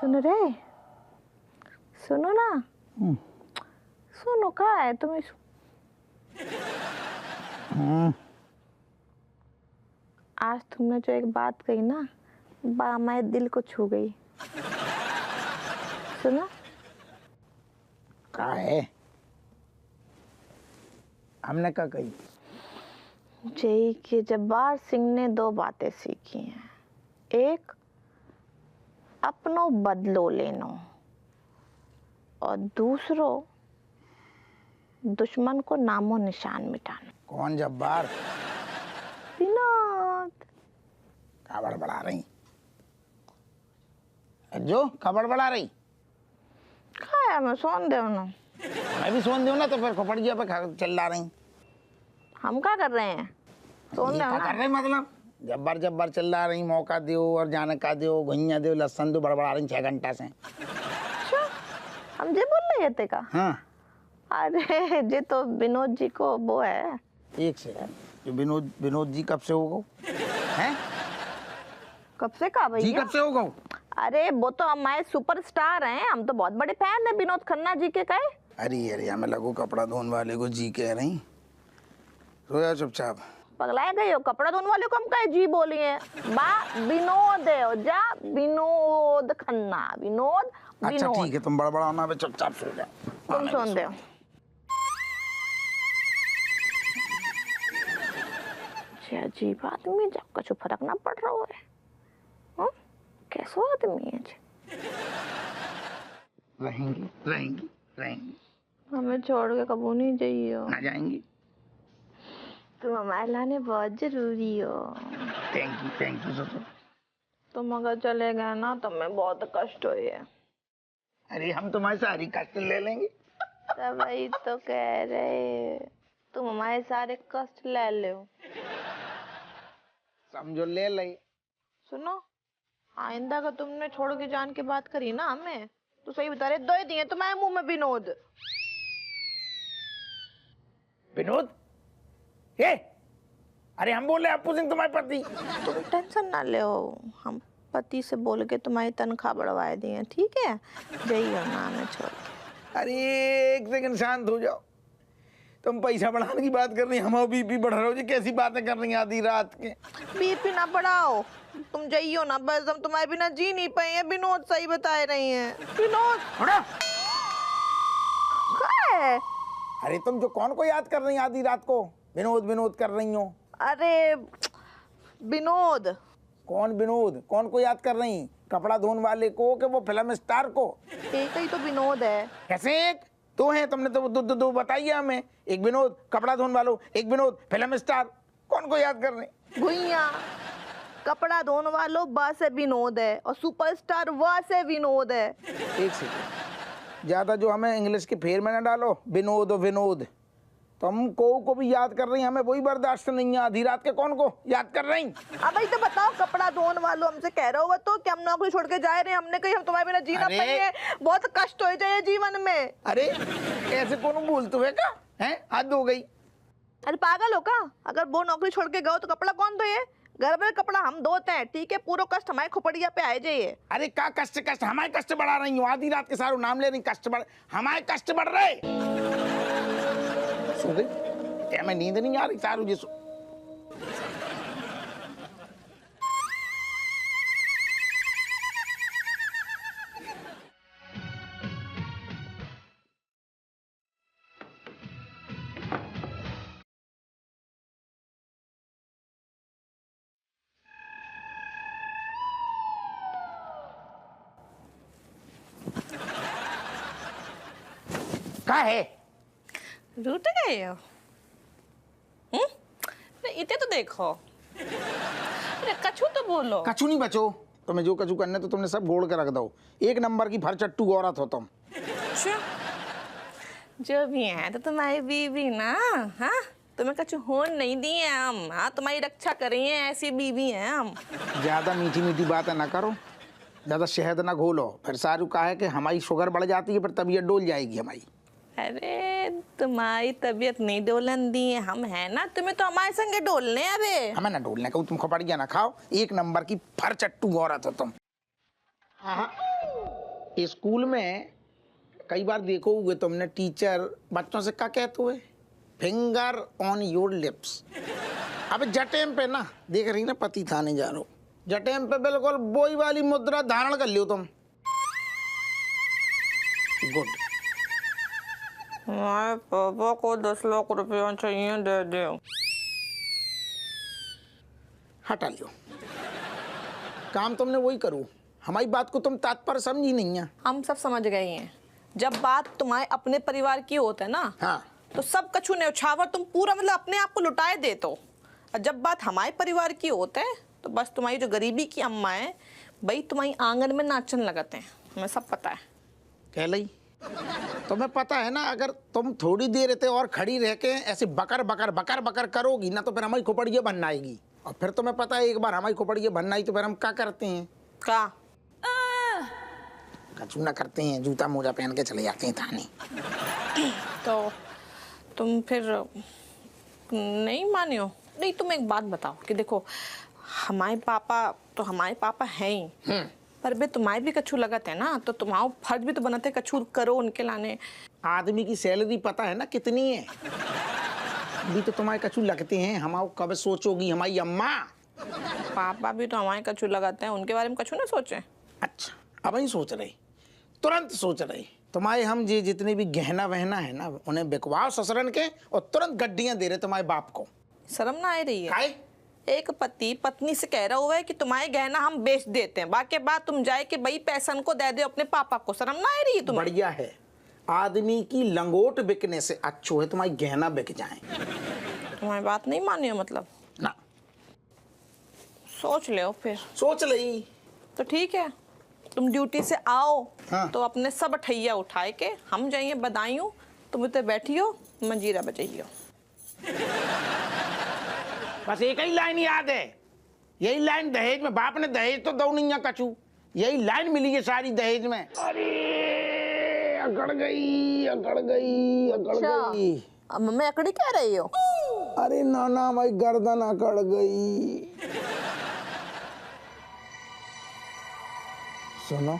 सुन रहे, सुनो ना, सुनो क्या है तुम्हें? आज तुमने जो एक बात कही ना, मेरे दिल को छू गई। सुनो क्या है? हमने क्या कही? जय कि जब्बार सिंह ने दो बातें सीखी हैं। एक, अपनो बदलो लेनो, और दूसरो दुश्मन को नामो निशान मिटाना। कौन जब्बार? विनोद। क्या बड़बड़ा रही? जो खबर बढ़ा रही? क्या मैं सोन दे ना? मैं भी सोन दूं ना, तो फिर खोपड़िया पे चिल्ला रही। हम क्या कर रहे हैं? सोन दे क्या ना। कर रहे मतलब? जब्बार जब्बार चिल्ला रही, मौका दो और जाने का दो, घुइया दो, लहसन दो, बड़बड़ा रही 6 घंटा से। अच्छा, हम जे बोल रहे थे का? हाँ। अरे जे तो विनोद जी को वो है। एक सेकंड, जो विनोद जी कब से हो गए हैं? कब से का जी भैया? कब से हो गए? अरे वो तो हमारे सुपरस्टार हैं, हम तो बहुत बड़े फैन हैं विनोद खन्ना जी के। कहे अरे हमें लगो कपड़ा धोने वाले को जी कह रही। रोया चुपचाप। पगलाए गए हो? कपड़ा धोने वाले को हम कहे जी बोली है? बा विनोद है, हो जा विनोद खन्ना, विनोद अच्छा विनोद। ठीक है, तुम बड़बड़ाओ ना, चुपचाप सो जाओ। तुम सुन दो। अजीब आदमी, जब कुछ फर्क ना पड़ रहा है। कैसो आदमी है? रहेंगी रहेंगी रहेंगी, हमें छोड़ के कबू नहीं जाइए। ना जाएंगी। तुम हमारे लाने बहुत जरूरी हो। थैंक यू ससुर। तुम अगर चले गए ना तो मैं बहुत कष्ट हुई है। अरे हम तुम्हारी सारी कष्ट ले लेंगे। तब वही तो कह रहे, तुम हमारे सारे कष्ट ले लो। समझो ले ले। सुनो, आइंदा का तुमने छोड़ के जान की बात करी ना हमें, तो सही बता रहे, दो ही दिए तुम्हारे मुंह में विनोद। विनोद? ये अरे हम बोले अपू सिंह तुम्हारे पति। तुम टेंशन ना ले, हम पति से बोल के तुम्हारी तनख्वाह बढ़वाए दिए, ठीक है? जाइए ना हमें छोड़ के। अरे एक सेकंड शांत हो जाओ। तुम पैसा बढ़ाने की बात कर रही, हम बीपी बढ़ा रहे हो जी। कैसी बातें कर रही हैं आधी रात के? बीपी ना बढ़ाओ, तुम जाइयो ना, बस हम तुम्हारे बिना जी नहीं पाए हैं। विनोद सही बता रही हैं। विनोद क्या है? अरे तुम जो कौन को याद कर रही आधी रात को विनोद विनोद कर रही हो? अरे विनोद। कौन विनोद? कौन को याद कर रही? कपड़ा धोने वाले को कि वो फिल्म स्टार को? एक ही तो विनोद है। कैसे एक दो है? तुमने तो दो बताइए हमें। एक विनोद कपड़ा धोने वालों, एक विनोद फिल्म स्टार। कौन को याद कर रही? भुइया कपड़ा धोने वालों बा से विनोद है, और सुपरस्टार वा से विनोद है। एक सेकंड, ज्यादा जो हमें इंग्लिश के फेर में ना डालो। विनोद और विनोद, तुम को भी याद कर रही, हमें वही बर्दाश्त नहीं है। आधी रात के कौन को याद कर रही? अब भाई तो बताओ, कपड़ा धोने वालों हमसे कह रहे हो तो कि हम नौकरी छोड़ के जा रहे हैं, हमने कही हम तुम्हारे बिना जी ना पाएंगे, बहुत कष्ट हो जाए जीवन में। अरे ऐसे कौन बोलते हुए का है? हद हो गई। अरे पागल हो का? अगर वो नौकरी छोड़ के गए तो कपड़ा कौन धोए? घर में कपड़ा हम धोते हैं, ठीक है? पूरा कष्ट हमारे खोपड़िया पे आए जाइए। अरे का कष्ट हमारे कष्ट बढ़ा रही हो? आधी रात के सारों नाम ले रही, कष्ट बढ़ हमारे कष्ट बढ़ रहे। सो गई क्या? मैं नींद नहीं आ रही सारू जी? क्या है? रूठ गए हो? इतने तो देखो। अरे कछु तो बोलो। कछु नहीं बचो। तुम्हें जो कछु करने तो तुमने सब गोड़ के रख दो। एक नंबर की भरचट्टू औरत हो तुम। जो भी है तो तुम्हारी बीवी ना, हाँ? तुम्हें कछु होन नहीं दिए हम, हाँ? तुम्हारी रक्षा करेंगे, ऐसी बीवी हैं हम। ज्यादा मीठी मीठी बातें ना करो, ज्यादा शहद ना घोलो, फिर सारू का है कि हमारी शुगर बढ़ जाती है, फिर तबीयत डोल जाएगी हमारी। अरे तुम्हारी तबीयत नहीं डोलन दी है, हम है ना, तुम्हें तो हमारे संगे डोलने हैं अबे। हमें ना डोलने का, तुम खोपड़िया ना खाओ। एक नंबर की भरचट्टू औरत हो तुम। हाँ स्कूल में कई बार देखो हुए तुमने टीचर बच्चों से क्या कहते हुए, फिंगर ऑन योर लिप्स। अब जटेम पे ना देख रही ना पति थाने जा रहा हो, जटेम पे बिल्कुल वही वाली मुद्रा धारण कर लियो तुम। गुड। हमारे पापा को 10 लाख रुपया चाहिए, दे दो। हटा लियो, काम तुमने वही करो, हमारी बात को तुम तात्पर्य समझी नहीं है। हम सब समझ गए हैं, जब बात तुम्हारे अपने परिवार की होता है ना, हाँ तो सब कछु न्यौछावर तुम पूरा मतलब अपने आप को लुटाए दे तो। और जब बात हमारे परिवार की होता है तो बस तुम्हारी जो गरीबी की अम्मा है भाई तुम्हारी आंगन में नाचन लगाते हैं, हमें सब पता है। कह ली तुम्हें पता है ना, अगर तुम थोड़ी देर रहते और खड़ी रह के ऐसे बकर बकर बकर बकर करोगी ना तो फिर हमारी खोपड़ियाँ बनना आएगी, और फिर तुम्हें पता है एक बार हमारी खोपड़ियाँ बनना आई तो फिर हम क्या करते हैं, का कछु ना करते हैं, जूता मोजा पहन के चले जाते हैं थाने। तो तुम फिर नहीं माने हो? नहीं, तुम एक बात बताओ कि देखो हमारे पापा हैं ही, पर भी तुम्हारे भी कछु लगत है ना, तो तुम्हारा फर्ज भी तो बनते कछु करो उनके लाने। आदमी की सैलरी पता है ना कितनी है, अभी तो तुम्हारे कछु लगते हैं, हमारा कब सोचोगी हमारी अम्मा। पापा भी तो हमारे कछु लगाते हैं, उनके बारे में कछु ना सोचे। अच्छा अब ही सोच रहे, तुरंत सोच रहे, तुम्हारे हम जे जितने भी गहना वहना है ना उन्हें बिकवाओ ससुरन के और तुरंत गड्डियां दे रहे तुम्हारे बाप को। शर्म ना आ रही है? खाए? एक पति पत्नी से कह रहा हुआ है कि तुम्हारे गहना हम बेच देते हैं, बाकी बात तुम जाए कि भाई पैसा को दे दे अपने पापा को, शर्म ना आ रही है तुम्हें? बढ़िया है, आदमी की लंगोट बिकने से अच्छो है तुम्हारी गहना बिक जाए। तुम्हारी बात नहीं मानी है मतलब? ना सोच ले फिर। सोच ली तो ठीक है, तुम ड्यूटी से आओ। हाँ। तो अपने सब ठैया उठाए के हम जाइए बदायूं, तुम इतने बैठियो मंजीरा बजाइयो। बस एक ही लाइन याद है, यही लाइन दहेज में, बाप ने दहेज तो दो नहीं कछू, यही लाइन मिली है सारी दहेज में। अरे अकड़ गई अकड़ गई अकड़ गई। अब मम्मी अकड़ी कह रही हो? अरे नाना भाई गर्दन अकड़ गई। सुनो,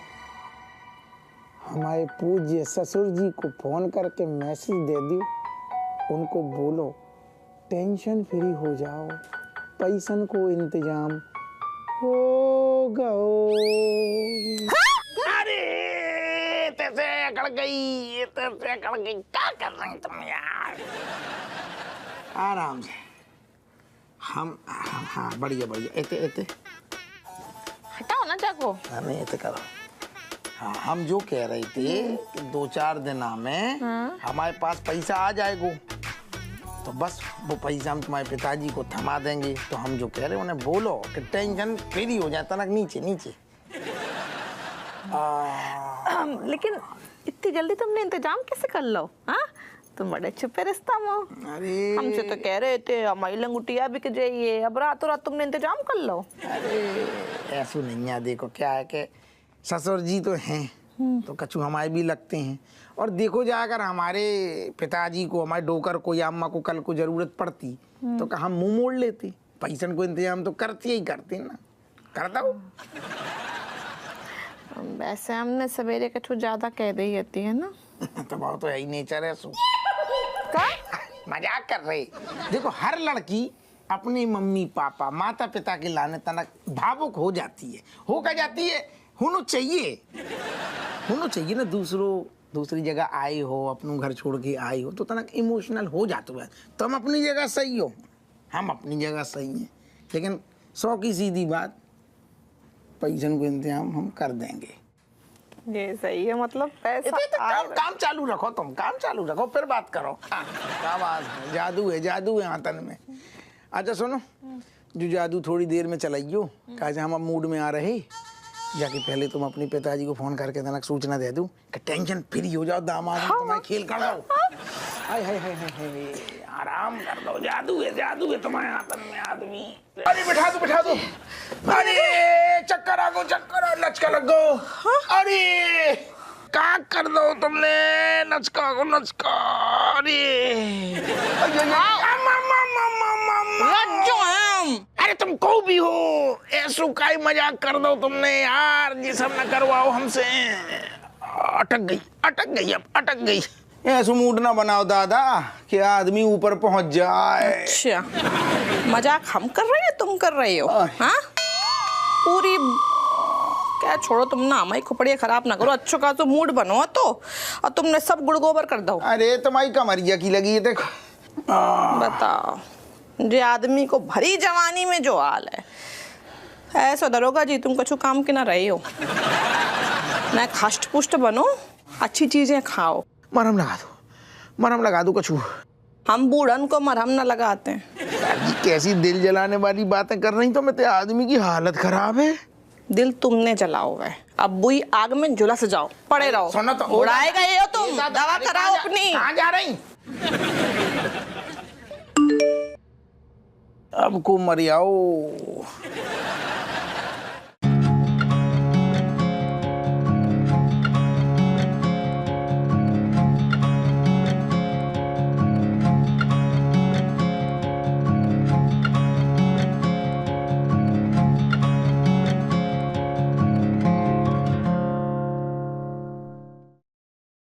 हमारे पूज्य ससुर जी को फोन करके मैसेज दे दियो, उनको बोलो टेंशन फ्री हो जाओ, पैसन को इंतजाम होगा। अरे तैसे अकड़ गई, तैसे अकड़ गई, क्या कर रहे हैं तुम यार? आराम से हम हाँ बढ़िया बढ़िया, एते एते हटाओ ना जाको। नहीं एते करो। हाँ हम जो कह रहे थे कि 2-4 दिन में हमारे पास पैसा आ जाएगा, तो बस वो पैसा हम तुम्हारे पिताजी को थमा देंगे। तो हम जो कह रहे हैं उन्हें बोलो कि टेंशन फ्री हो जाता ना, नीचे नीचे। लेकिन इतनी जल्दी तुमने इंतजाम कैसे कर लो? हाँ तुम बड़े छुपे रिश्ता में। अरे हमसे तो कह रहे थे हमारी लंगुटिया बिक जाइए, अब रातों रात तुमने इंतजाम कर लो। अरे ऐसा नहीं है, देखो क्या है कि ससुर जी तो हैं तो कछु हमारे भी लगते हैं, और देखो जा अगर हमारे पिताजी को, हमारे डोकर को या अम्मा को कल को जरूरत पड़ती तो हम मुंह मोड़ लेते, पैसन को इंतजाम तो करती ही करते ना, करता हूँ। वैसे हमने सवेरे कछु ज्यादा कह दी होती है ना। तो बहुत तो यही नेचर है सो। का? मजाक कर रहे, देखो हर लड़की अपने मम्मी पापा माता पिता के लाने तनक भावुक हो जाती है, हो क्या जाती है, होना चाहिए ना, दूसरी जगह आई हो, अपनों घर छोड़ के आई हो तो तनक इमोशनल हो जाते हो। तो हम अपनी जगह सही हो, हम अपनी जगह सही हैं, लेकिन 100 की सीधी बात, पैसन को इंतजाम हम कर देंगे। ये सही है, मतलब पैसा तो काम चालू रखो, तुम काम चालू रखो फिर बात करो। क्या बात है, जादू है आतन में। अच्छा सुनो, जो जादू थोड़ी देर में चलाइयो, कैसे हम अब मूड में आ रहे, जाके पहले तुम अपने पिताजी को फोन करके तनक सूचना दे दूं कि टेंशन फ्री हो जाओ, दामाद ने तुम्हारे खेल कर दो। हाय हाय हाय हाय, आराम कर दो, जादू है तुम्हारे आतन में आदमी। अरे बिठा दो, अरे चक्कर आ गो, लचका लग गो। अरे क्या कर दो तुमने, नचका को नचका। अरे अरे तुम को भी हो, ऐसो काई मजाक कर दो तुमने यार, जिस हम न करवाओ हमसे। अटक गई अब अटक गई। ऐसा मूड ना बनाओ दादा कि आदमी ऊपर पहुंच जाए। अच्छा, मजाक हम कर रहे हैं तुम कर रहे हो? हाँ, पूरी क्या छोड़ो तुम ना, हमारी खोपड़ियाँ खराब ना करो। अच्छो का तो मूड बनो तो, और तुमने सब गुड़ गोबर कर दो। अरे तुम्हारी कमरिया की लगी है देखो। बताओ, जे आदमी को भरी जवानी में जो हाल है, ऐसा दरोगा जी तुम कछु काम के ना रहे हो ना। हष्ट पुष्ट बनो, अच्छी चीजें खाओ। मरहम लगा दो कछु। हम बूढ़न को मरहम न लगाते हैं। कैसी दिल जलाने वाली बातें कर रही तो मैं ते आदमी की हालत खराब है। दिल तुमने जलाओ है, अब बुई आग में झुलस जाओ, पड़े रहो। सुनो तो, उड़ाए गए हो तुम, दवा कराओ अपनी। कहाँ जा रही? अब को मरियाओ।